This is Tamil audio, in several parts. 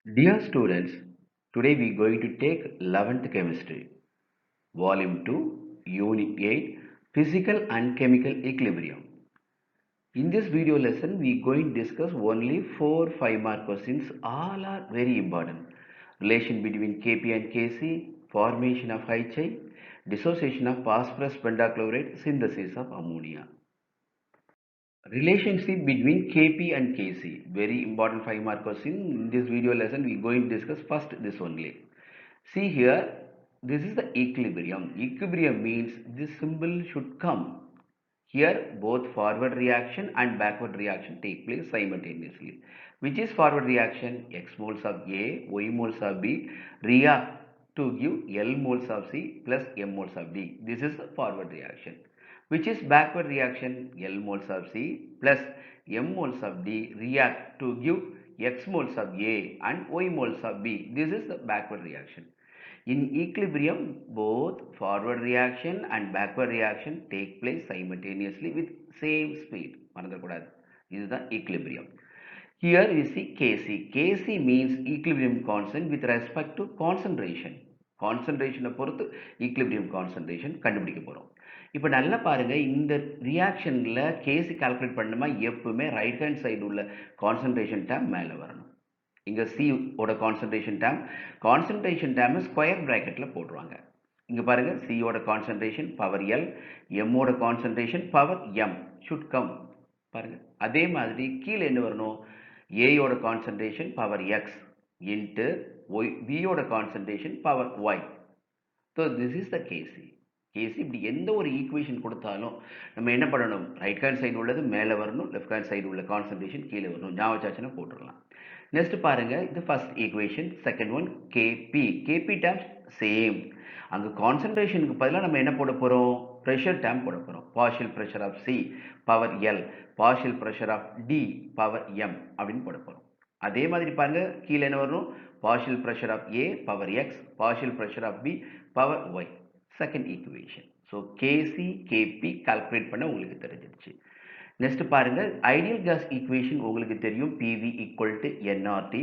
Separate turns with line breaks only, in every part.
Dear students, today we are going to take 11th Chemistry, Volume 2, Unit 8, Physical and Chemical Equilibrium. In this video lesson, we are going to discuss only 4 5-mark questions. All are very important. Relation between Kp and Kc, formation of HI, dissociation of phosphorus pentachloride, synthesis of ammonia. Relationship between Kp and Kc, very important 5-mark question. In this video lesson, we are going to discuss first this only. See here, this is the equilibrium. Equilibrium means this symbol should come. Here, both forward reaction and backward reaction take place simultaneously. Which is forward reaction? X moles of A, Y moles of B react to give L moles of C plus M moles of D. This is the forward reaction. Which is backward reaction? L moles of C plus M moles of D react to give X moles of A and Y moles of B. This is the backward reaction. In equilibrium, both forward reaction and backward reaction take place simultaneously with same speed. This is the equilibrium. Here we see Kc. Kc means equilibrium constant with respect to concentration. Concentration பொறுத்து equilibrium concentration கண்டுபிடிக்க போறோம். இப்போ நல்லா பாருங்க, இந்த ரியாக்ஷன்ல Kc கால்குலேட் பண்ணுமா எப்பவுமே ரைட் ஹேண்ட் சைடு உள்ள கான்சன்ட்ரேஷன் டேர்ம் மேலே வரணும். இங்க C ஓட கான்சன்ட்ரேஷன் டேர்ம் ஸ்கொயர் பிராக்கெட்ல போடுவாங்க. இங்க பாருங்க, C ஓட கான்சன்ட்ரேஷன் பவர் L, M ஓட concentration power M should come. பாருங்க, அதே மாதிரி கீழே என்ன வரணும்? A ஓட concentration power X into B ஓட concentration power Y. So this is the Kc. Kc இப்படி எந்த ஒரு ஈக்குவேஷன் கொடுத்தாலும் நம்ம என்ன பண்ணணும்? ரைட் ஹேண்ட் சைடு உள்ளது மேலே வரணும், லெஃப்ட் ஹேண்ட் சைடு உள்ள கான்சன்ட்ரேஷன் கீழே வரணும். ஞாபகம் போட்டுடலாம். நெக்ஸ்ட் பாருங்க, இது first equation. Second one Kp. Kp terms same. அங்கே கான்சன்ட்ரேஷனுக்கு பதிலாக நம்ம என்ன போட போகிறோம்? ப்ரெஷர் டேர்ம் போட போகிறோம். Partial pressure of C power L, partial pressure of D power M அப்படின்னு போட போகிறோம். அதே மாதிரி பாருங்க, கீழே என்ன வரணும்? Partial pressure of A power X, partial pressure of B power Y. Second equation. So Kc Kp calculate பண்ண உங்களுக்கு தெரிஞ்சிருச்சு. நெக்ஸ்ட் பாருங்க, ஐடியல் கேஸ் ஈக்குவேஷன் உங்களுக்கு தெரியும். PV ஈக்குவல் டு nRT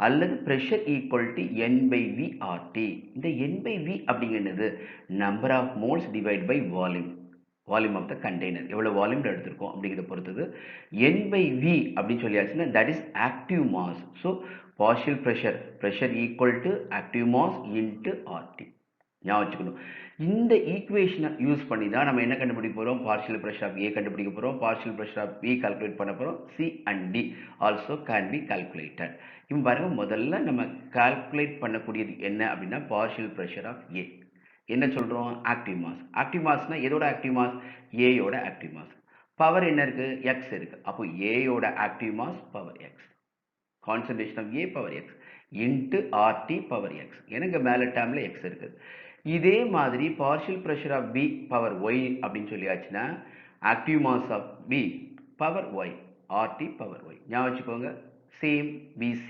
அல்லது ப்ரெஷர் ஈக்குவல் டு N/V/RT. இந்த N/V அப்படிங்கிறது number of moles divide by volume of the container. எவ்வளோ வால்யூம் எடுத்திருக்கோம் அப்படிங்கிறத பொறுத்தது. N/V அப்படின்னு சொல்லியாச்சுன்னா that is active mass. So partial pressure equal to active mass into RT. ஞாபகம் வச்சுக்கணும். இந்த ஈக்குவேஷனை யூஸ் பண்ணி தான் நம்ம என்ன கண்டுபிடிக்க போகிறோம்? பார்ஷியல் ப்ரெஷர் ஆஃப் A கண்டுபிடிக்க போகிறோம், partial pressure of B calculate பண்ண போகிறோம். C and D also can be calculated. இப்போ பாருங்க, முதல்ல நம்ம கால்குலேட் பண்ணக்கூடியது என்ன அப்படின்னா பார்ஷியல் ப்ரெஷர் ஆஃப் A. என்ன சொல்கிறோம்? Active mass. ஆக்டிவ் மாஸ்னா எதோட ஆக்டிவ் மாஸ்? ஏயோட ஆக்டிவ் மாஸ். பவர் என்ன இருக்குது? X இருக்குது. அப்போ ஏயோட active mass power X, concentration of A power X into RT power X. எனக்கு மேலே டேர்மில் X இருக்குது. இதே மாதிரி partial pressure of B power Y அப்படின்னு சொல்லியாச்சுன்னா active mass of B power Y, RT power Y. ஞாபகம் வச்சுக்கோங்க. Same BC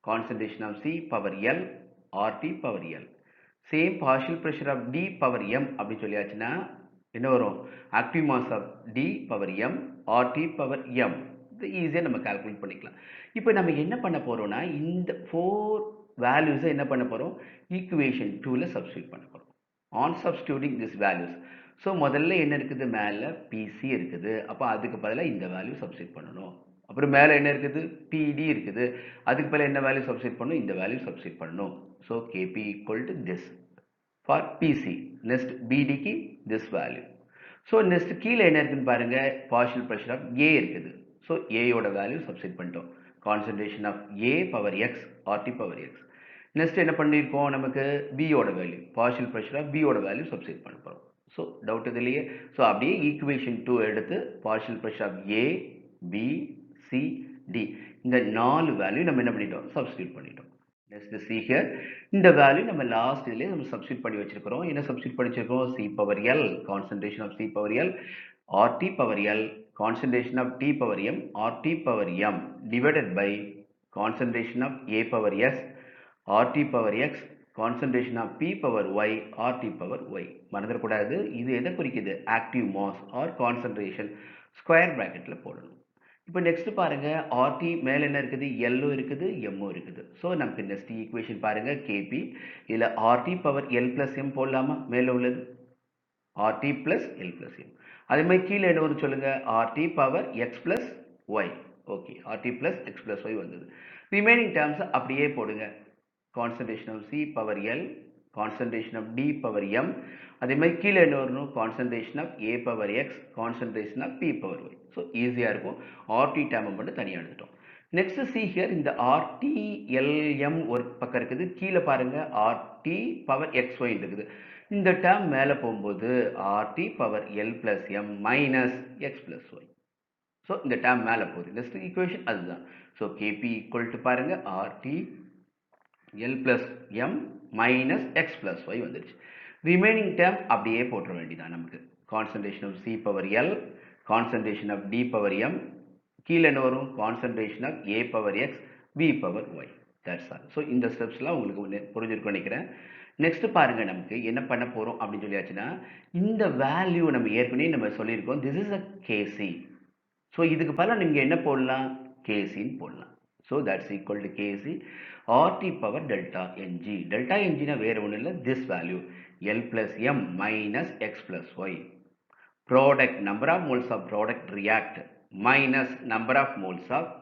concentration of C power L, RT power L. Same partial pressure of D power M அப்படின்னு சொல்லியாச்சுன்னா என்ன வரும்? Active mass of D power M, RT power M. இது ஈஸியாக நம்ம கால்குலேட் பண்ணிக்கலாம். இப்போ நம்ம என்ன பண்ண போகிறோம்னா, இந்த 4 வேல்யூஸை என்ன பண்ண போகிறோம்? ஈக்குவேஷன் 2ல சப்ஸ்டியூட் பண்ண போகிறோம். On substituting this values. So முதல்ல என்ன இருக்குது? மேலே PC இருக்குது. அப்போ அதுக்கு பதிலாக இந்த வேல்யூ சப்ஸ்டியூட் பண்ணணும். அப்புறம் மேலே என்ன இருக்குது? PD இருக்குது. அதுக்கு பதிலாக என்ன வேல்யூ சப்ஸ்டியூட் பண்ணணும்? இந்த வேல்யூ சப்ஸ்டியூட் பண்ணணும். So Kp equal to this for PC. Next BDக்கு திஸ் வேல்யூ. ஸோ நெக்ஸ்ட் கீழே என்ன இருக்குன்னு பாருங்க, பார்ஷியல் ப்ரெஷர் ஆஃப் A இருக்குது. ஸோ ஏயோட வேல்யூ சப்ஸ்டியூட் பண்ணிட்டோம். Concentration of A power X, RT power X. Next என்ன பண்ணியிருக்கோம்? நமக்கு பியோட வேல்யூ, பார்ஷியல் ப்ரெஷர் ஆஃப் பியோட வேல்யூ சப்ஸ்டியூட் பண்ண போகிறோம். ஸோ டவுட் இதுலையே. ஸோ அப்படியே ஈக்குவேஷன் 2 எடுத்து பார்ஷியல் pressure of A, B, C, D இந்த 4 வேல்யூ நம்ம என்ன பண்ணிட்டோம்? சப்ஸ்டியூட் பண்ணிட்டோம். நெக்ஸ்ட் சி ஹியர், இந்த வேல்யூ நம்ம லாஸ்ட் இதுலேயே நம்ம சப்ஸ்டியூட் பண்ணி வச்சிருக்கிறோம். என்ன சப்ஸ்டியூட் பண்ணி வச்சிருக்கோம்? C power L, concentration of C power L, RT power L, concentration of T power M, RT power M divided by concentration of A power S, RT power X, concentration of P power Y, RT power Y. மறந்துடக்கூடாது. இது எதை குறிக்குது? Active mass or concentration. Square பிராக்கெட்டில் போடணும். இப்போ நெக்ஸ்ட் பாருங்க ஆர்டி மேல என்ன இருக்குது எல்லும் இருக்குது எம்மும் இருக்குது. ஸோ நமக்கு நெக்ஸ்ட் ஈக்குவேஷன் பாருங்க கேபி. இதில் R T power L plus M போடலாமா? மேலே உள்ளது R T plus L plus M. அதே மாதிரி கீழே என்ன வரும் சொல்லுங்க? R T power X plus Y. Okay, R T plus X plus Y வந்தது. ரிமைனிங் டேர்ம்ஸ் அப்படியே போடுங்க. Concentration of C power L, concentration of D power M. அதே மாதிரி கீழே என்ன வரணும்? Concentration of A power X, concentration of B power Y. So ஈஸியாக இருக்கும். ஆர்டி டேர்மை மட்டும் தனியாக எடுத்துட்டோம். நெக்ஸ்ட் சி ஹியர், இந்த ஆர்டி எல்எம் ஒரு பக்கம் இருக்குது, கீழே பாருங்க ஆர்டி பவர் எக்ஸ் ஒய் இருக்குது. இந்த டேர்ம் மேலே போகும்போது R T power L plus M minus X plus Y. So இந்த டேர்ம் மேலே போகுது. நெக்ஸ்ட் ஈக்குவேஷன் அதுதான். ஸோ கேபி ஈக்குவல் டு பாருங்க R T L plus M minus X plus Y வந்துருச்சு. ரிமைனிங் டேர்ம் அப்படியே போட்டுற வேண்டியதான் நமக்கு. Concentration of C power L, concentration of D power M, கீழே என்ன வரும்? Concentration of A power X, B power Y. That's all. So இந்த ஸ்டெப்ஸ்லாம் உங்களுக்கு புரிஞ்சிருக்கும்னு நினைக்கிறேன். நெக்ஸ்ட் பாருங்க நமக்கு என்ன பண்ண போறோம் அப்படின்னு சொல்லியாச்சுன்னா, இந்த வேல்யூ நம்ம ஏற்கனவே நம்ம சொல்லியிருக்கோம். This is a Kc. So இதுக்கு பதிலாக நீங்கள் என்ன போடலாம்? கேசின்னு போடலாம். So that's equal to Kc RT power delta ng. Delta என்ஜினா வேறு ஒன்றும் இல்லை, this value L plus M minus X plus Y. Product number of moles of product react minus number of moles of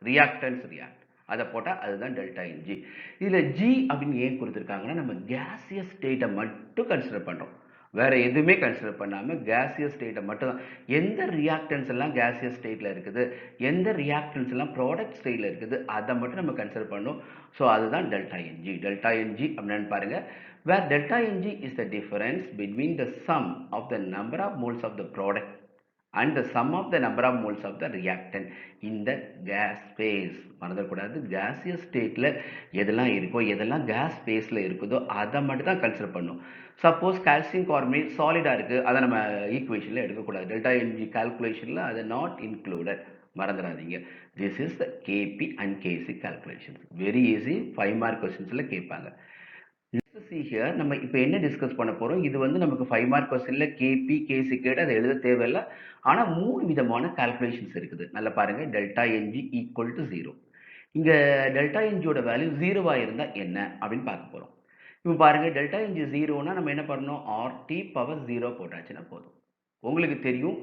reactants react. அதை போட்டால் அதுதான் டெல்டா என்ஜி. இதில் ஜி அப்படின்னு ஏன் கொடுத்துருக்காங்கன்னா, நம்ம கேசியஸ் ஸ்டேட்டை மட்டும் கன்சிடர் பண்ணுறோம். வேற எதுவுமே கன்சிடர் பண்ணாமல் கேசியஸ் ஸ்டேட்டை மட்டும் தான். எந்த ரியாக்டன்ஸ் எல்லாம் கேசியஸ் ஸ்டேட்டில் இருக்குது, எந்த ரியாக்டன்ஸ் எல்லாம் ப்ராடக்ட் ஸ்டேட்டில் இருக்குது, அதை மட்டும் நம்ம கன்சிடர் பண்ணோம். ஸோ அதுதான் டெல்டா என்ஜி. டெல்டா என்ஜி அப்படின்னு பாருங்க. Where delta Ng is the difference between the sum of the number of moles of the product and the sum of the number of moles of the reactant in the gas phase. மறந்துடக்கூடாது, gaseous stateல எதெல்லாம் இருக்கோ, எதெல்லாம் gas phaseல இருக்குதோ அதை மட்டும் தான் கன்சிடர் பண்ணும். சப்போஸ் கால்சியம் கார்பனேட் சாலிடா இருக்கு, அதை நம்ம ஈக்குவேஷன்ல எடுக்கக்கூடாது. டெல்டா என்ஜி கால்குலேஷன்ல அதை நாட் இன்க்ளூடட். மறந்துடாதீங்க. This is the Kp and Kc கால்குலேஷன். Very easy. 5 மார்க் கொஸ்டின்ஸ்ல கேட்பாங்க. See here, நம்ம இப்போ என்ன டிஸ்கஸ் பண்ண போறோம்? இது வந்து நமக்கு 5 மார்க் கொஸ்டின்ல கேபி கேசி கேட்டு அதை எழுத தேவையில்லை. ஆனா 3 விதமான கால்குலேஷன்ஸ் இருக்குது. நல்லா பாருங்க. Delta N G equal to 0. இங்க டெல்டா என்ஜியோட வேல்யூ 0வா இருந்தா என்ன அப்படின்னு பார்க்க போறோம். இப்போ பாருங்க, டெல்டா என்ஜி 0னா நம்ம என்ன பண்ணணும்? ஆர்டி பவர் 0 போட்டாச்சுன்னா போதும். உங்களுக்கு தெரியும்,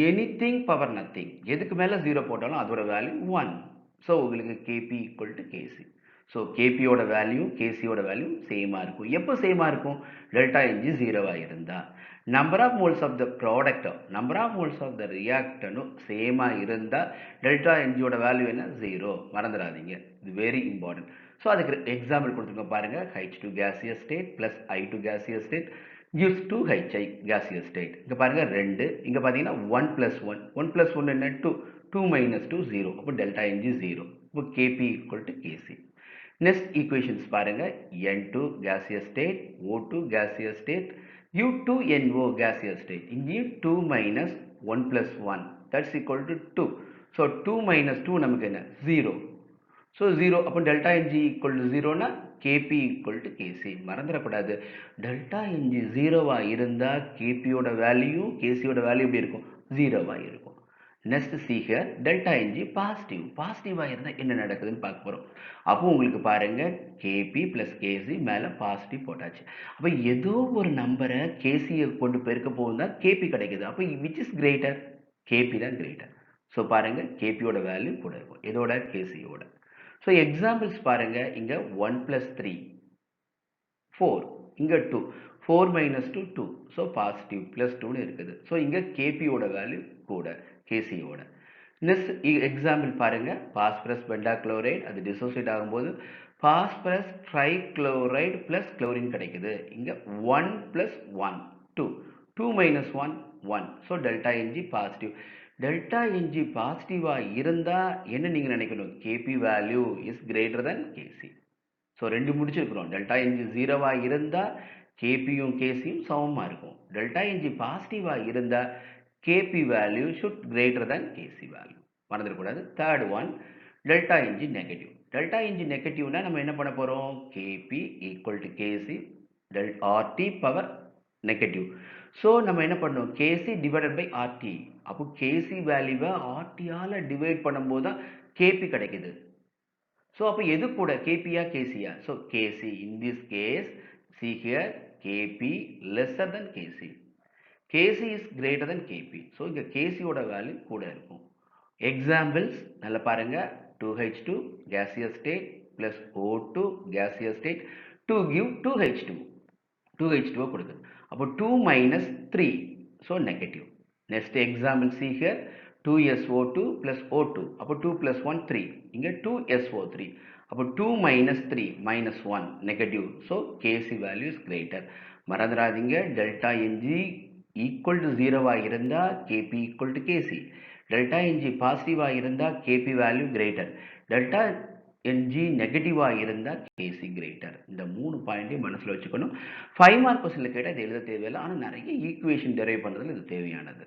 எனிதிங் பவர் நத்திங், எதுக்கு மேல 0 போட்டாலும் அதோட வேல்யூ 1. ஸோ உங்களுக்கு Kp equal to Kc. So கேபியோட வேல்யூ கேசியோட வேல்யூ சேமா இருக்கும். எப்போ சேமா இருக்கும்? டெல்டா என்ஜி 0வா இருந்தா. Number of moles of the ப்ராடக்டும் number of moles of the ரியாக்டனும் சேமா இருந்தா டெல்டா என்ஜியோட வேல்யூ என்ன? 0. மறந்துடாதீங்க, இது வெரி இம்பார்ட்டன்ட். ஸோ அதுக்கு எக்ஸாம்பிள் கொடுத்துருங்க பாருங்க. H2 gaseous state plus I2 gaseous state gives 2HI gaseous state. இங்க பாருங்க 2, இங்க பாத்தீங்கன்னா 1 plus 1. 1 plus 1 என்ன? 2. 2 minus 2 0. அப்போ டெல்டா என்ஜி 0. இப்போ KP equal to KC. Next equations பாருங்க. N2 gaseous state, O2 gaseous state, U2NO gaseous state. இங்கேயும் 2 minus 1 plus 1, that's equal to 2. So 2 minus 2 நமக்கு என்ன? 0. So 0. அப்போ delta Ng equal to 0 னா Kp equal to Kc. மறந்துடக்கூடாது. delta Ng 0வா இருந்தா Kp யோட வேல்யூ Kc யோட வேல்யூ எப்படி இருக்கும்? 0வா இருக்கும். Next see here, delta Ng positive. பாசிட்டிவா இருந்தா என்ன நடக்குதுன்னு பார்க்க போறோம். அப்போ உங்களுக்கு பாருங்க, Kp plus Kc மேல பாசிட்டிவ் போட்டாச்சு. அப்போ ஏதோ ஒரு நம்பரை Kc கொண்டு பெருக்க போகுதா Kp கிடைக்குது. அப்போ which is greater? Kp தான் greater. ஸோ பாருங்க, Kp யோட வேல்யூ கூட இருக்கும். எதோட? Kc யோட. ஸோ எக்ஸாம்பிள்ஸ் பாருங்க. இங்க 1 plus 3 4, இங்க 2, 4 minus 2 2. ஸோ பாசிட்டிவ் plus 2ன்னு இருக்குது. ஸோ இங்க Kp யோட வேல்யூ கூட Kc யோட. நெக்ஸ்ட் எக்ஸாம்பிள் பாருங்க. பாஸ்பரஸ் பெண்டாக்ளோரைடு அது டிசோசியேட் ஆகும்போது பாஸ்பரஸ் ட்ரைக்ளோரைடு பிளஸ் குளோரின் கிடைக்குது. இங்க 1 plus 1 2, 2 minus 1 1. So delta Ng positive. Delta Ng பாசிட்டிவா இருந்தா என்ன நீங்க நினைக்கணும்? Kp வேல்யூ is greater than Kc. So 2 முடிச்சிருக்கிறோம். டெல்டா Ng 0வா இருந்தா Kpயும் Kcயும் சமமா இருக்கும். டெல்டா Ng பாசிட்டிவா இருந்தா Kp வேல்யூ should greater than Kc வேல்யூ. மறந்துடக்கூடாது. Third one, delta Ng negative. Delta Ng நெகட்டிவ்னா நம்ம என்ன பண்ண போறோம்? Kp equal to Kc RT power negative. So நம்ம என்ன பண்ணோம், கேசி டிவைடட் பை ஆர்டி. அப்போ கேசி வேல்யூவை ஆர்டியால் டிவைட் பண்ணும்போது தான் கேபி கிடைக்குது. ஸோ அப்போ எது கூட, கேபியா கேசியா? So Kc. In this case see here kp lesser than kc. kc is greater than kp. So இங்கே கேசியோட வேல்யூ கூட இருக்கும். எக்ஸாம்பிள்ஸ் நல்லா பாருங்க. 2H2 gaseous state plus O2 gaseous state to give 2H2. 2H2 கொடுக்குது. அப்போ 2 minus 3. So negative. Next example see here 2SO2 plus O2. அப்போ 2 plus 1 3. இங்கே 2SO3. அப்போ 2 minus 3 minus 1 negative. So Kc value is greater. மறந்துடாதீங்க, டெல்டா என்ஜி ஈக்குவல் டு 0வாக இருந்தால் Kp equal to Kc. Delta N G பாசிட்டிவாக இருந்தால் Kp value greater. Delta N G நெகட்டிவாக இருந்தால் கேசி கிரேட்டர். இந்த 3 பாயிண்ட்டையும் மனசில் வச்சுக்கணும். 5 மார்க் கொஸ்டினில் கேட்டால் இது எழுத தேவையில்லை, ஆனால் நிறைய ஈக்குவேஷன் டெரைவ் பண்ணுறதுல இது தேவையானது.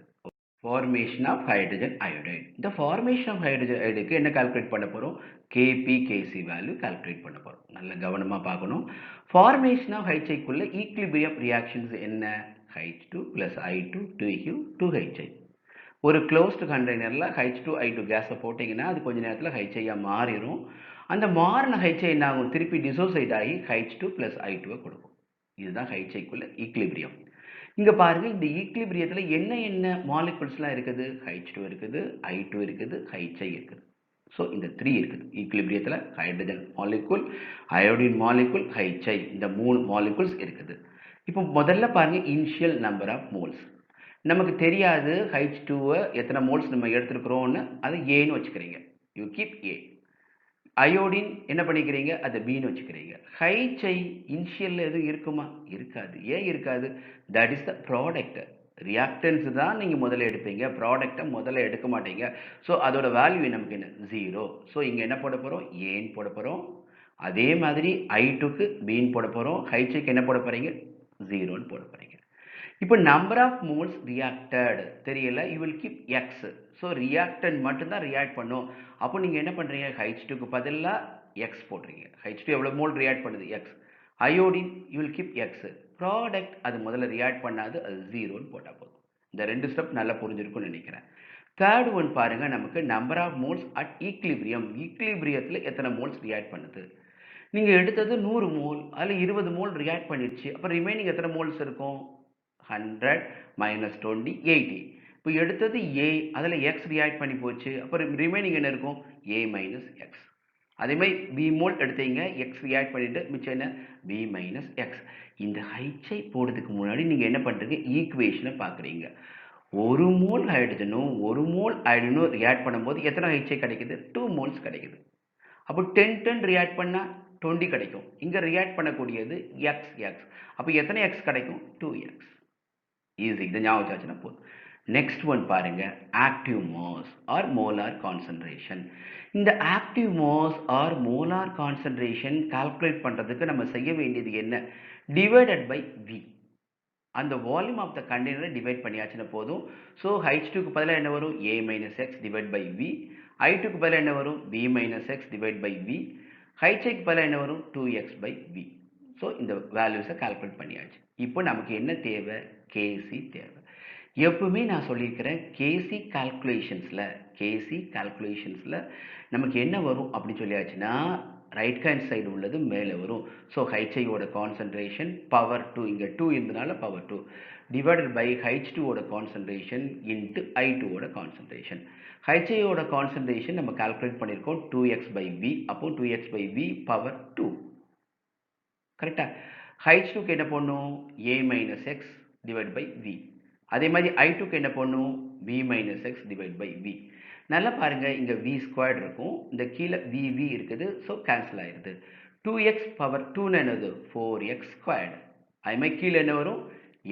Formation of hydrogen iodide. இந்த ஃபார்மேஷன் ஆஃப் ஹைட்ரஜன் அயோடைடுக்கு என்ன கால்குலேட் பண்ண போகிறோம், கேபி கேசி வேல்யூ கால்குலேட் பண்ண போகிறோம். நல்ல கவனமாக பார்க்கணும். ஃபார்மேஷன் ஆஃப் ஹைச்சைக்குள்ள ஈக்லிபிரியம் ரியாக்ஷன்ஸ் என்ன, H2 + I2 2Q 2HI. ஒரு க்ளோஸ்டு கண்டெய்னரில் H2I2 கேஸை போட்டிங்கன்னா அது கொஞ்சம் நேரத்தில் ஹைச்சையாக மாறிடும். அந்த மாறின ஹைச்சை என்ன ஆகும், திருப்பி டிசோசைட் ஆகி H2 + I2 கொடுக்கும். இதுதான் ஹைச்சைக்குள்ள ஈக்லிபிரியம். இங்கே பாருங்கள், இந்த ஈக்லிபிரியத்தில் என்ன என்ன மாலிகுல்ஸ்லாம் இருக்குது, H2 இருக்குது, I2 இருக்குது, HI இருக்குது. ஸோ இந்த 3 இருக்குது ஈக்லிபிரியத்தில். Hydrogen molecule, iodine molecule, HI, இந்த 3 மாலிகுல்ஸ் இருக்குது. இப்போ முதல்ல பாருங்கள் இனிஷியல் நம்பர் ஆஃப் மோல்ஸ். நமக்கு தெரியாது H2வை எத்தனை மோல்ஸ் நம்ம எடுத்துருக்குறோன்னு, அதை ஏன்னு வச்சுக்கிறீங்க. You keep A. அயோடின் என்ன பண்ணிக்கிறீங்க, அதை பின்னு வச்சுக்கிறீங்க. HI இனிஷியலில் எதுவும் இருக்குமா, இருக்காது. ஏன் இருக்காது, that is the product. Reactance தான் நீங்கள் முதல்ல எடுப்பீங்க, ப்ராடக்டை முதல்ல எடுக்க மாட்டீங்க. ஸோ அதோட வேல்யூ நமக்கு என்ன, 0. ஸோ இங்கே என்ன போட போகிறோம், ஏன்னு போட போகிறோம். அதே மாதிரி I2க்கு பின்னு போட போகிறோம். HIக்கு என்ன போட போகிறீங்க, 0ன்னு போட போகிறீங்க. இப்போ நம்பர் ஆஃப் மோல்ஸ் ரியாக்டட் தெரியல, you will keep X. So reactant மட்டும்தான் ரியாக்ட் பண்ணும். அப்போ நீங்கள் என்ன பண்ணுறீங்க, H2க்கு பதிலாக எக்ஸ் போடுறீங்க. H2 எவ்வளோ மோல் ரியாக்ட் பண்ணுது, X. Iodine you will keep X. Product அது முதல்ல ரியாக்ட் பண்ணாது, அது 0ன்னு போட்டால் போதும். இந்த 2 ஸ்டெப் நல்லா புரிஞ்சிருக்கும்னு நினைக்கிறேன். தேர்ட் ஒன் பாருங்கள், நமக்கு number of moles at equilibrium. ஈக்லிபிரியத்தில் எத்தனை மோல்ஸ் ரியாக்ட் பண்ணுது. நீங்கள் எடுத்தது 100 மோல், அதில் 20 மோல் ரியாக்ட் பண்ணிடுச்சு. அப்போ ரிமைனிங் எத்தனை மோல்ஸ் இருக்கும், 100 - 20 80. இப்போ எடுத்தது ஏ, அதில் எக்ஸ் ரியாக்ட் பண்ணி போச்சு. அப்புறம் ரிமைனிங் என்ன இருக்கும், ஏ மைனஸ் எக்ஸ். அதே மாதிரி பி மோல் எடுத்தீங்க, எக்ஸ் ரியாக்ட் பண்ணிட்டு மிச்சம் என்ன, பி மைனஸ் எக்ஸ். இந்த ஹைச்சை போடுறதுக்கு முன்னாடி நீங்கள் என்ன பண்ணுறீங்க, ஈக்குவேஷனை பார்க்குறீங்க. 1 மோல் ஹைட்ரஜனும் 1 மோல் அயோடினும் ரியாக்ட் பண்ணும்போது எத்தனை ஹைச்சை கிடைக்குது, 2 மோல்ஸ் கிடைக்குது. அப்போ 10 ரியாக்ட் பண்ணால் 20 கிடைக்கும். இங்கே ரியாக்ட் பண்ணக்கூடியது எக்ஸ் எக்ஸ். அப்போ எத்தனை எக்ஸ் கிடைக்கும், 2x. ஈஸி, இதை ஞாபகம் வச்சாச்சுன்னா போதும். நெக்ஸ்ட் ஒன் பாருங்க, active mass or molar concentration. இந்த active mass or molar concentration calculate பண்ணுறதுக்கு நம்ம செய்ய வேண்டியது என்ன, டிவைடட் பை வி. அந்த வால்யூம் ஆஃப் த கண்டெய்னரை டிவைட் பண்ணியாச்சுன்னா போதும். ஸோ H2க்கு பதிலாக என்ன வரும், ஏ minus X divide by V. I2க்கு பதிலாக என்ன வரும், B minus X divide by V. HIக்கு பதிலாக என்ன வரும், 2x பை வி. ஸோ இந்த வேல்யூஸை கால்குலேட் பண்ணியாச்சு. இப்போ நமக்கு என்ன தேவை, கேசி தேவை. எப்பவுமே நான் சொல்லியிருக்கிறேன், கேசி கால்குலேஷன்ஸில் நமக்கு என்ன வரும் அப்படின்னு சொல்லியாச்சுன்னா, ரைட் ஹேண்ட் சைடு உள்ளது மேலே வரும். ஸோ ஹைச்ஐயோட கான்சன்ட்ரேஷன் பவர் 2, இங்கே 2 இருந்தனால பவர் 2 டிவைடட் பை H2ஓட கான்சன்ட்ரேஷன் இன்ட்டு I2ஓட கான்சன்ட்ரேஷன். ஹைச்ஐயோட கான்சன்ட்ரேஷன் நம்ம கால்குலேட் பண்ணியிருக்கோம் 2x பை வி. அப்போ 2x பை வி பவர் 2. கரெக்டாக. H2க்கு என்ன பண்ணும், A minus X divide by we. அதே மாதிரி I2க்கு என்ன பண்ணும், v minus X divide by V. நல்லா பாருங்கள், இங்கே v ஸ்கொயர்டு இருக்கும், இந்த கீழே v இருக்குது. ஸோ கேன்சல் ஆயிடுது. 2x பவர் 2 என்னது, 4x ஸ்கொயர்டு. அதே மாதிரி கீழே என்ன வரும்,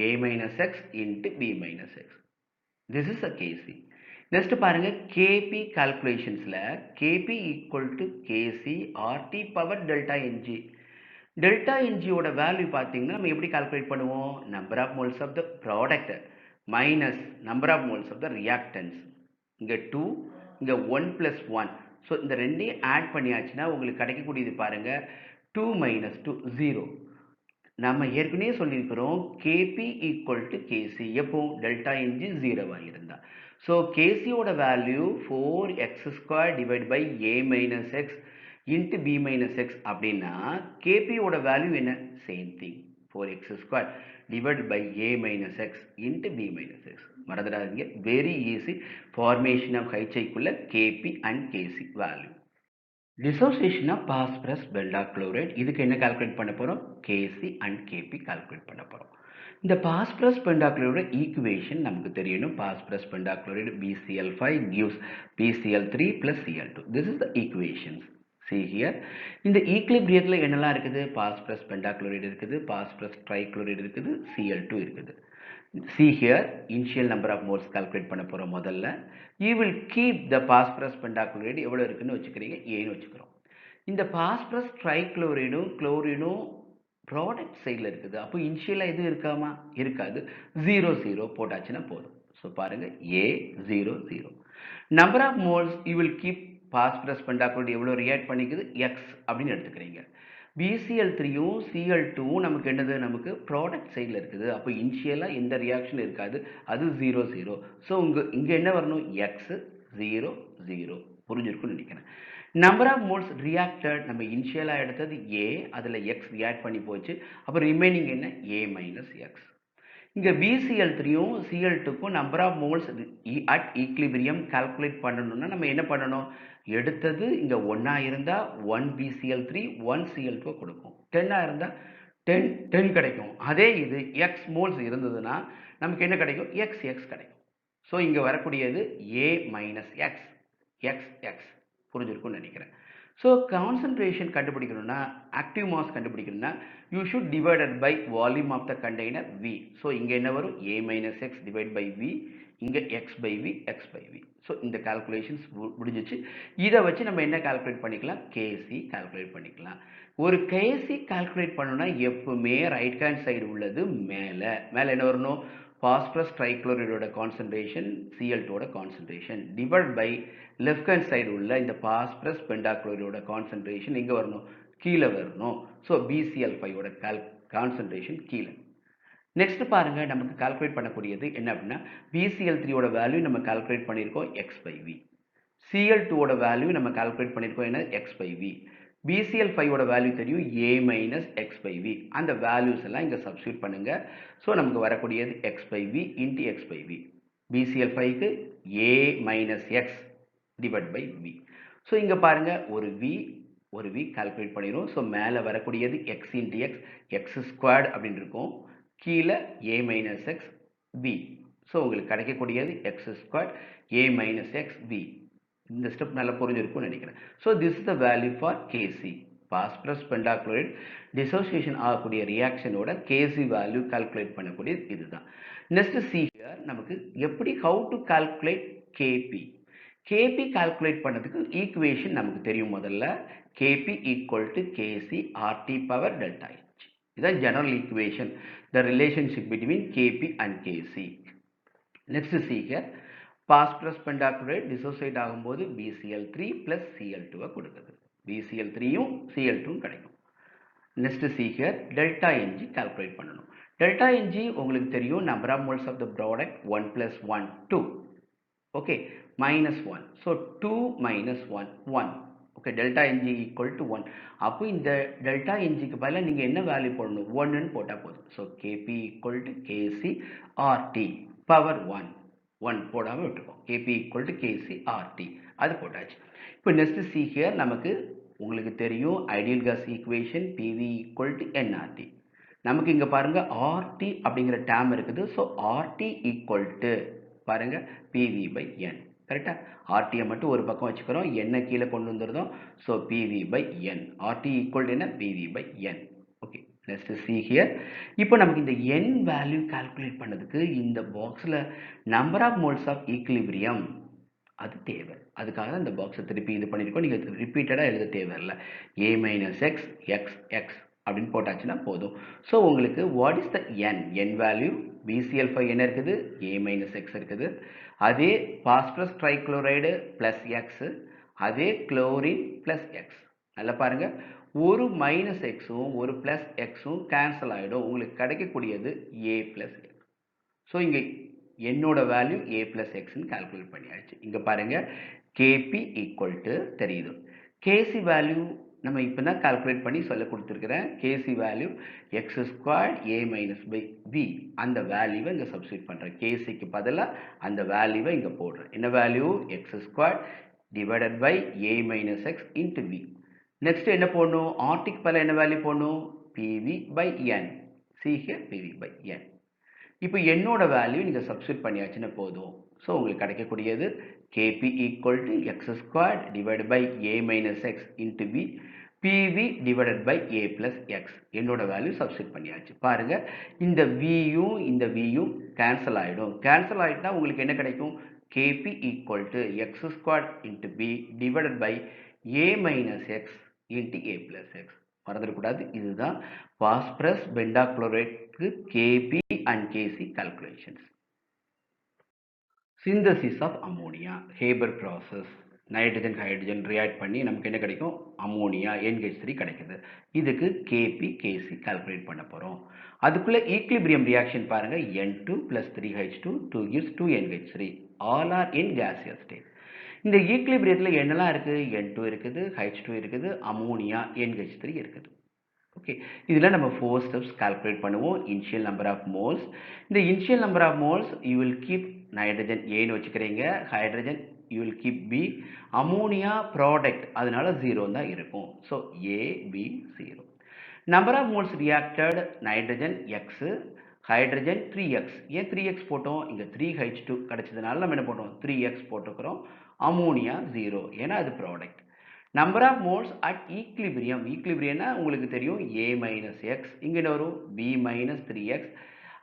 a minus X into b minus X. This is a Kc. Next பாருங்க, கேபி கால்குலேஷன்ஸில் Kp equal to Kc RT power delta ng. Delta என்ஜியோட வேல்யூ பார்த்தீங்கன்னா நம்ம எப்படி கால்குலேட் பண்ணுவோம், number of moles of the product minus number of moles of the reactants. இங்கே 2, இங்கே 1 + 1. ஸோ இந்த ரெண்டையும் ஆட் பண்ணியாச்சுன்னா உங்களுக்கு கிடைக்கக்கூடியது பாருங்கள், 2 - 2 0. நம்ம ஏற்கனவே சொல்லியிருக்கிறோம் Kp equal to Kc எப்போ டெல்டா என்ஜி 0 இருந்தா. ஸோ Kcயோட value 4x square divide by a minus X into b minus x அப்படின்னா Kpயோட வேல்யூ என்ன same thing 4x square divide by a minus X into b minus x. மறந்துடாதீங்க, வெரி ஈஸி ஃபார்மேஷன் ஆஃப் ஹைச்சைக்குள்ள Kp and Kc value. Dissociation of phosphorus pentachloride இதுக்கு என்ன கால்குலேட் பண்ண போறோம் Kc and Kp கால்குலேட் பண்ண போறோம். இந்த phosphorus pentachloride ஈக்குவேஷன் நமக்கு தெரியணும். phosphorus pentachloride BCl5 gives PCl3 plus Cl2. This is the equations. See here. இந்த ஈக்லிபிரியத்துல என்னெல்லாம் இருக்குது? phosphorus pentachloride இருக்குது, phosphorus trichloride இருக்குது, Cl2 இருக்குது. See here, initial number of moles calculate பண்ண போறோம் முதல்ல. You will keep the phosphorus pentachloride எவ்வளவு இருக்குன்னு வச்சுக்கிறீங்க ஏன்னு வச்சுக்கிறோம். இந்த phosphorus trichloride chlorine ப்ராடக்ட் சைடில் இருக்குது. அப்போ இனிஷியலாக எதுவும் இருக்காமா? இருக்காது. 0 0 போட்டாச்சுன்னா போதும். ஸோ பாருங்க A 0 0. Number of moles you will keep phosphorus pentachloride எவ்வளோ ரியாக்ட் பண்ணிக்குது எக்ஸ் அப்படின்னு எடுத்துக்கிறீங்க. BCl3யும் Cl2வும் நமக்கு என்னது? நமக்கு ப்ராடக்ட் சைடில் இருக்குது. அப்போ இனிஷியலாக எந்த ரியாக்ஷன் இருக்காது, அது 0 0. ஸோ இங்கே என்ன வரணும்? எக்ஸ் 0 0. புரிஞ்சிருக்குன்னு நினைக்கிறேன். நம்பர் ஆஃப் மோல்ஸ் ரியாக்டட் நம்ம இனிஷியலாக எடுத்தது ஏ, அதில் எக்ஸ் ரியாக்ட் பண்ணி போச்சு. அப்போ ரிமைனிங் என்ன? A minus x. இங்கே BCl3யும் Cl2க்கும் number of moles at equilibrium calculate பண்ணணும்னா நம்ம என்ன பண்ணணும்? எடுத்தது இங்கே 1 இருந்தால் 1 BCl3 1 Cl2 கொடுக்கும். 10 இருந்தால் 10 கிடைக்கும். அதே இது எக்ஸ் மோல்ஸ் இருந்ததுன்னா நமக்கு என்ன கிடைக்கும்? எக்ஸ் எக்ஸ் கிடைக்கும். ஸோ இங்கே வரக்கூடியது a minus x x x. புரிஞ்சிருக்கும்னு நினைக்கிறேன். ஸோ கான்சன்ட்ரேஷன் கண்டுபிடிக்கணும்னா, ஆக்டிவ் மாஸ் கண்டுபிடிக்கணும்னா you should divided by volume of the container v. So இங்கே என்ன வரும்? ஏ minus X divide by v, இங்கே x by v x by v. So இந்த கால்குலேஷன்ஸ் முடிஞ்சிச்சு. இதை வச்சு நம்ம என்ன கால்குலேட் பண்ணிக்கலாம்? கேசி கால்குலேட் பண்ணிக்கலாம். ஒரு கேசி கால்குலேட் பண்ணணும்னா எப்பவுமே ரைட் ஹேண்ட் சைடு உள்ளது மேலே என்ன வரணும்? phosphorus trichloride concentration Cl2 concentration divided by left hand side உள்ள இந்த phosphorus pentachloride concentration எங்க வரணும்? கீழே வரணும். ஸோ BCl5 concentration கீழே. நெக்ஸ்ட் பாருங்க, நமக்கு கால்குலேட் பண்ணக்கூடியது என்ன அப்படின்னா BCl3 வேல்யூ நம்ம கால்குலேட் பண்ணியிருக்கோம் x by v. Cl2 value நம்ம கால்குலேட் பண்ணியிருக்கோம் என்ன? X by v. BCl5 value தெரியும் a minus x by we. அந்த வேல்யூஸ் எல்லாம் இங்கே சப்ஸ்டியூட் பண்ணுங்க. ஸோ நமக்கு வரக்கூடியது x by v into x by v. BCl5க்கு a minus X divide by v. So இங்கே பாருங்க ஒரு வி கால்குலேட் பண்ணிடும். ஸோ மேலே வரக்கூடியது x into x x squared அப்படின்னு இருக்கும். கீழே a minus x v. So உங்களுக்கு கிடைக்கக்கூடியது x squared a minus x v. இந்த ஸ்டெப் நல்லா புரிஞ்சிருக்கும்னு நினைக்கிறேன். So this is the value for Kc. phosphorus pentachloride dissociation ஆகக்கூடிய ரியாக்ஷனோட கேசி வேல்யூ கால்குலேட் பண்ணக்கூடியது இதுதான். நெக்ஸ்ட் சி ஹியர், நமக்கு எப்படி how to calculate Kp. Kp calculate பண்ணதுக்கு ஈக்குவேஷன் நமக்கு தெரியும். முதல்ல Kp equal to Kc RT power delta H. இதுதான் general equation, the relationship between Kp and Kc. Next see here, phosphorus pentachloride dissociate ஆகும்போது BCl3 plus Cl2 கொடுக்குது. BCl3யும் Cl2ம் கிடைக்கும். Next see here, delta n g calculate பண்ணணும். டெல்டா என்ஜி உங்களுக்கு தெரியும், number of moles of the product 1 plus 1 2. Okay, minus 1. So 2 minus 1 1. Okay, delta N G equal to 1. அப்போ இந்த டெல்டா என்ஜிக்கு பதிலாக நீங்கள் என்ன வேல்யூ போடணும்? 1ன்னு போட்டால் போதும். So KP equal to Kc RT power 1 1 போடாமல் விட்டுருக்கோம். Kp equal to Kc RT அது போட்டாச்சு. இப்போ நெக்ஸ்ட் சி ஹியர், நமக்கு உங்களுக்கு தெரியும் ideal gas equation PV equal to nRT. நமக்கு இங்கே பாருங்க ஆர்டி அப்படிங்கிற டேம் இருக்குது. ஸோ ஆர்டி ஈக்குவல் டு பாருங்க பிவி பை என். கரெக்டாக ஆர்டியை மட்டும் ஒரு பக்கம் வச்சுக்கிறோம், என்ன கீழே கொண்டு வந்துருந்தோம். So PV by n. RT equal to என்ன? PV by N. Okay, next see here. இப்போ நமக்கு இந்த n வேல்யூ கால்குலேட் பண்ணதுக்கு இந்த பாக்ஸில் number of moles of equilibrium அது தேவை. அதுக்காக தான் இந்த பாக்ஸை திருப்பி இது பண்ணியிருக்கோம். நீங்கள் ரிப்பீட்டடாக எழுத தேவையில்லை. ஏ மைனஸ் எக்ஸ் எக்ஸ் எக்ஸ் அப்படின்னு போட்டாச்சுன்னா போதும். ஸோ உங்களுக்கு what is the N value? BCl5 என்ன இருக்குது? ஏ மைனஸ் எக்ஸ் இருக்குது. அதே பாஸ்பரஸ் ட்ரைக்ளோரைடு ப்ளஸ் எக்ஸ், அதே குளோரின் ப்ளஸ் எக்ஸ். நல்லா பாருங்க, ஒரு மைனஸ் எக்ஸும் ஒரு பிளஸ் எக்ஸும் கேன்சல் ஆகிடும். உங்களுக்கு கிடைக்கக்கூடியது ஏ பிளஸ் எக்ஸ். ஸோ இங்கே என்னோட வேல்யூ ஏ பிளஸ் எக்ஸ்ன்னு கால்குலேட் பண்ணியாச்சு. இங்கே பாருங்க, கேபி ஈக்குவல் டு தெரியுது. கேசி வேல்யூ நம்ம இப்போ தான் கால்குலேட் பண்ணி சொல்ல கொடுத்துருக்கிறேன். Kc value x squared a minus by b. அந்த வேல்யூவை இங்கே சப்ஸ்டியூட் பண்ணுறேன். கேசிக்கு பதிலாக அந்த வேல்யூவை இங்கே போடுறேன். என்ன value? X squared divided by a minus X into b. Next என்ன போடணும்? ஆர்டிக்கு பதிலாக என்ன வேல்யூ போடணும்? PV by n. See here PV by n. இப்போ என்னோட வேல்யூ நீங்கள் சப்ஸ்டியூட் பண்ணியாச்சுன்னா போதும். ஸோ உங்களுக்கு கிடைக்கக்கூடியது Kp equal to x squared divide by a minus X into b PV divided by a plus x. என்னோட வேல்யூ சப்ஸ்டியூட் பண்ணியாச்சு. பாருங்க, இந்த வியும் இந்த வியும் கேன்சல் ஆகிடும். கேன்சல் ஆகிட்டா உங்களுக்கு என்ன கிடைக்கும்? Kp equal to x squared into p divided by a minus X into a plus x. மறந்துடக்கூடாது, இதுதான் பாஸ்பரஸ் பெண்டாக்ளோரேட்க்கு Kp and Kc calculations. Synthesis of ammonia, Haber process. Nitrogen hydrogen react பண்ணி நமக்கு என்ன கிடைக்கும்? அமோனியா NH3 கிடைக்குது. இதுக்கு கேபி கேசி கால்குலேட் பண்ண போகிறோம். அதுக்குள்ளே ஈக்லிபிரியம் ரியாக்ஷன் பாருங்கள். N2 + 3H2 2 gives 2NH3. All are in gaseous state. இந்த ஈக்லிபிரியத்தில் என்னெல்லாம் இருக்குது? N2 இருக்குது, H2 இருக்குது, அமோனியா NH3 இருக்குது. ஓகே, இதில் நம்ம 4 ஸ்டெப்ஸ் கால்குலேட் பண்ணுவோம். Initial number of moles. இந்த initial number of moles you will keep nitrogen ஏன்னு வச்சுக்கிறீங்க, hydrogen you will keep b, ammonia product அதனால 0 தான் இருக்கும். So a b 0. Number of moles reacted nitrogen x, hydrogen 3x. ஏன் 3x போட்டோம்? இங்கே 3H2 கிடைச்சதுனால நம்ம என்ன போட்டோம்? 3x போட்டுக்கிறோம். அமோனியா 0 ஏன்னா அது product. Number of moles at equilibrium. ஈக்லிபிரியம்னா உங்களுக்கு தெரியும் ஏ மைனஸ் எக்ஸ், இங்கே என்ன வரும்? B minus 3x.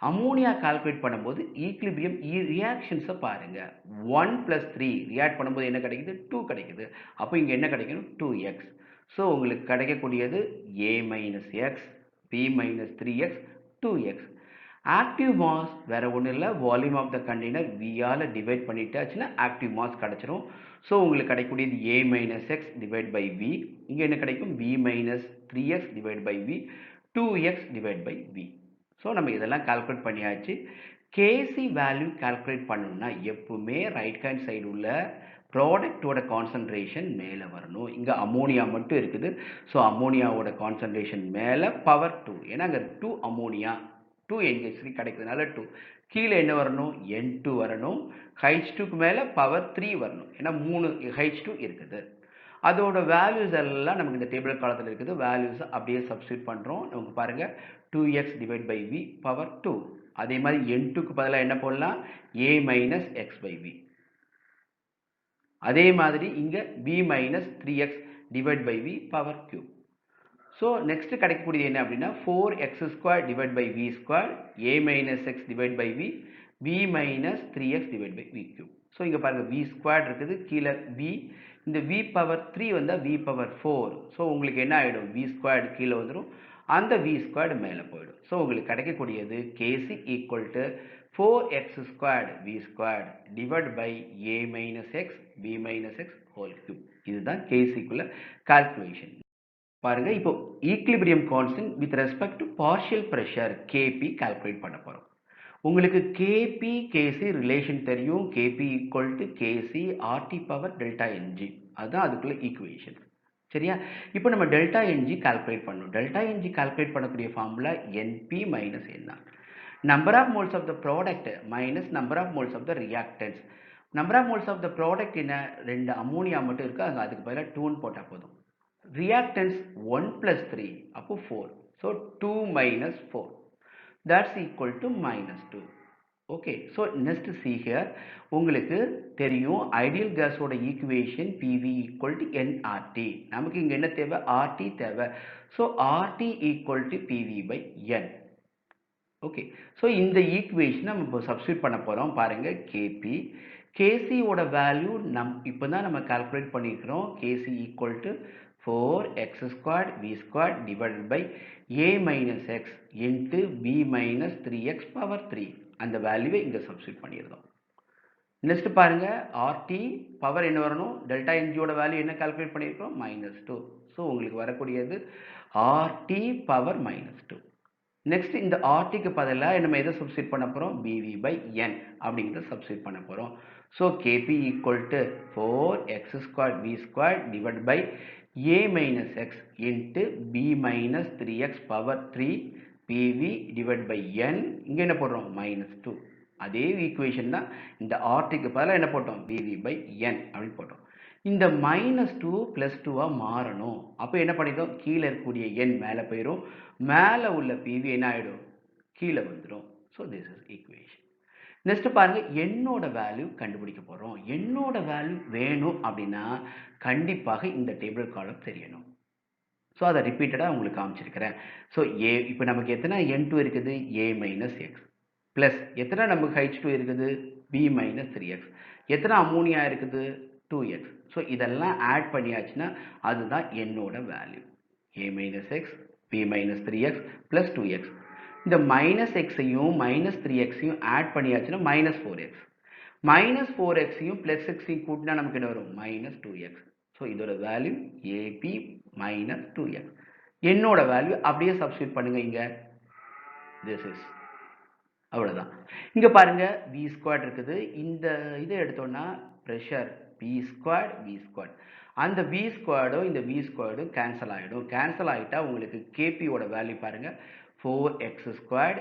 Ammonia calculate பண்ணும்போது ஈக்லிபிரியம் ரியாக்ஷன்ஸை பாருங்கள். 1 + 3 ரியாக்ட் பண்ணும்போது என்ன கிடைக்குது? 2 கிடைக்குது. அப்போ இங்கே என்ன கிடைக்கணும்? 2x. ஸோ உங்களுக்கு கிடைக்கக்கூடியது a minus x, b minus 3x, 2x. Active mass வேறு ஒன்றும் இல்லை, வால்யூம் ஆஃப் த கண்டெய்னர் வியால் டிவைட் பண்ணிட்டாச்சுன்னா ஆக்டிவ் மாஸ் கிடச்சிரும். ஸோ உங்களுக்கு கிடைக்கக்கூடியது a minus X divide by v. இங்கே என்ன கிடைக்கும்? B minus 3x divide by v, 2x divide by v. So நம்ம இதெல்லாம் கால்குலேட் பண்ணியாச்சு. கேசி வேல்யூ கால்குலேட் பண்ணணும்னா எப்பவுமே ரைட் ஹேண்ட் சைடு உள்ள ப்ராடக்டோட கான்சன்ட்ரேஷன் மேலே வரணும். இங்கே அமோனியா மட்டும் இருக்குது. ஸோ அமோனியாவோட கான்சன்ட்ரேஷன் மேலே பவர் 2. ஏன்னா அங்கே 2 அமோனியா 2NH3 கிடைக்கிறதுனால 2. கீழே என்ன வரணும்? N2 வரணும். H2க்கு மேலே பவர் 3 வரணும். ஏன்னா 3 H2 இருக்குது. அதோட வேல்யூஸ் எல்லாம் நமக்கு இந்த டேபிள் காலத்தில் இருக்குது. வேல்யூஸ் அப்படியே சப்ஸ்டியூட் பண்ணுறோம். நமக்கு பாருங்கள் 2x divide by v power 2. அதே மாதிரி N2க்கு பதிலாக என்ன போடலாம்? a minus x by we. அதே மாதிரி இங்கே b minus 3x divide by v power cube. So next கிடைக்கக்கூடியது என்ன அப்படின்னா 4x² divide by v square, a minus X divide by v, v minus 3x divide by v cube. So இங்கே பாருங்கள் v ஸ்கொயர் இருக்குது, கீழே v, இந்த v பவர் 3 வந்தால் v பவர் 4. ஸோ உங்களுக்கு என்ன ஆகிடும்? v ஸ்கொயர்டு கீழே வந்துடும், அந்த v ஸ்கொயர்டு மேலே போயிடும். ஸோ உங்களுக்கு கிடைக்கக்கூடியது Kc equal to 4x² v squared divide by a minus x v minus x whole cube. இதுதான் கேசிக்குள்ள கால்குலேஷன். பாருங்க, இப்போ equilibrium constant with respect to partial pressure Kp calculate பண்ண போகிறோம். உங்களுக்கு கேபி கேசி ரிலேஷன் தெரியும். Kp equal to Kc RT power delta n g. அதுதான் அதுக்குள்ள ஈக்குவேஷன். சரியா? இப்போ நம்ம டெல்டா என்ஜி கால்குலேட் பண்ணணும். டெல்டா என்ஜி கால்குலேட் பண்ணக்கூடிய ஃபார்முலா என்பி மைனஸ் என்ன, number of moles of the product minus number of moles of the reactants. Number of moles of the product என்ன? 2 அமோனியா மட்டும் இருக்குது, அங்கே அதுக்கு பதிலாக 2ன்னு போட்டால் போதும். Reactants 1 + 3 அப்போ 4. So 2 minus 4, that's equal to -2. Okay, so next see here, உங்களுக்கு தெரியும் ஐடியல் கேஸோட equation PV equal to nRT. நமக்கு இங்கே என்ன தேவை? RT தேவை. So RT equal to PV by N. Okay, so இந்த ஈக்குவேஷன் நம்ம இப்போ சப்ஸ்டியூட் பண்ண போகிறோம். பாருங்கள், கேபி கேசியோட வேல்யூ இப்போ தான் நம்ம கால்குலேட் பண்ணியிருக்கிறோம். Kc equal to 4x² v² divided by a minus x into b minus 3x power 3. அந்த வேல்யூவை இங்கே சப்ஸ்டியூட் பண்ணியிருந்தோம். நெக்ஸ்ட் பாருங்க RT பவர் என்ன வரணும், டெல்டா NGயோட வேல்யூ என்ன கால்குலேட் பண்ணியிருக்கோம், -2. ஸோ உங்களுக்கு வரக்கூடியது RT பவர் -2. நெக்ஸ்ட் இந்த RTக்கு பதிலாக நம்ம எதை சப்ஸ்டியூட் பண்ண போகிறோம், BV/N அப்படிங்கிறத சப்ஸ்டியூட் பண்ண போகிறோம். So KP equal to 4x² V² divide by A minus x into B minus 3x power 3 PV divide by N. இங்கே என்ன போடுறோம், -2. அதே ஈக்குவேஷன் தான் இந்த RTக்கு பதிலாக என்ன போட்டோம், BV/N அப்படின்னு போட்டோம். இந்த -2 +2 மாறணும். அப்போ என்ன பண்ணிட்டோம், கீழே இருக்கக்கூடிய n மேலே போயிடும், மேலே உள்ள PV என்ன ஆகிடும், கீழே வந்துடும். So this is equation. Next பாருங்க, என்னோட வேல்யூ கண்டுபிடிக்க போகிறோம். என்னோட வேல்யூ வேணும் அப்படின்னா கண்டிப்பாக இந்த டேபிள் காலம் தெரியணும். ஸோ அதை ரிப்பீட்டடாக உங்களுக்கு காமிச்சிருக்கிறேன். ஸோ இப்போ நமக்கு எத்தனை N2 இருக்குது, A minus x ப்ளஸ் எத்தனை நமக்கு H2 இருக்குது, B minus 3x, எத்தனை அமோனியா இருக்குது, 2x. ஸோ இதெல்லாம் ஆட் பண்ணியாச்சுன்னா அதுதான் என்னோட value. A minus x, B minus 3x plus 2x. இந்த மைனஸ் எக்ஸையும் மைனஸ் 3xையும் ஆட் பண்ணியாச்சுன்னா -4x. -4xையும் ப்ளஸ் எக்ஸையும் கூட்டினா நமக்கு என்ன வரும், -2x. ஸோ இதோட வேல்யூ AP minus 2x. என்னோட வேல்யூ அப்படியே சப்ஸ்டியூட் பண்ணுங்க இங்க. திஸ் இஸ் அவ்வளோதான். இங்கே பாருங்க V² இருக்குது. இந்த இதை எடுத்தோம்னா ப்ரெஷர் P² V². அந்த V²டும் இந்த V² கேன்சல் ஆகிடும். கேன்சல் ஆகிட்டா உங்களுக்கு KPயோட வேல்யூ பாருங்க, 4x²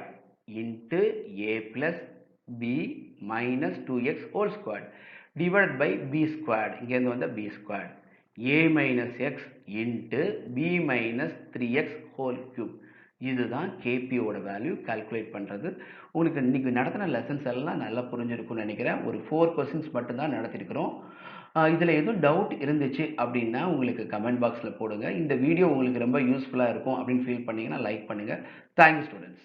into A plus B minus 2x whole squared divided by B². இங்கேருந்து வந்த B². A minus x into B minus 3x whole cube. இதுதான் KPயோட வேல்யூ கால்குலேட் பண்ணுறது. உங்களுக்கு இன்றைக்கி நடத்தின லெசன்ஸ் எல்லாம் நல்லா புரிஞ்சிருக்கும்னு நினைக்கிறேன். ஒரு 4 கொஸ்டின்ஸ் மட்டும்தான் நடத்திருக்கிறோம். இதில் எதுவும் டவுட் இருந்துச்சு அப்படின்னா உங்களுக்கு கமெண்ட் பாக்ஸில் போடுங்க. இந்த வீடியோ உங்களுக்கு ரொம்ப யூஸ்ஃபுல்லாக இருக்கும் அப்படின்னு ஃபீல் பண்ணிங்கன்னா லைக் பண்ணுங்கள். Thank you students.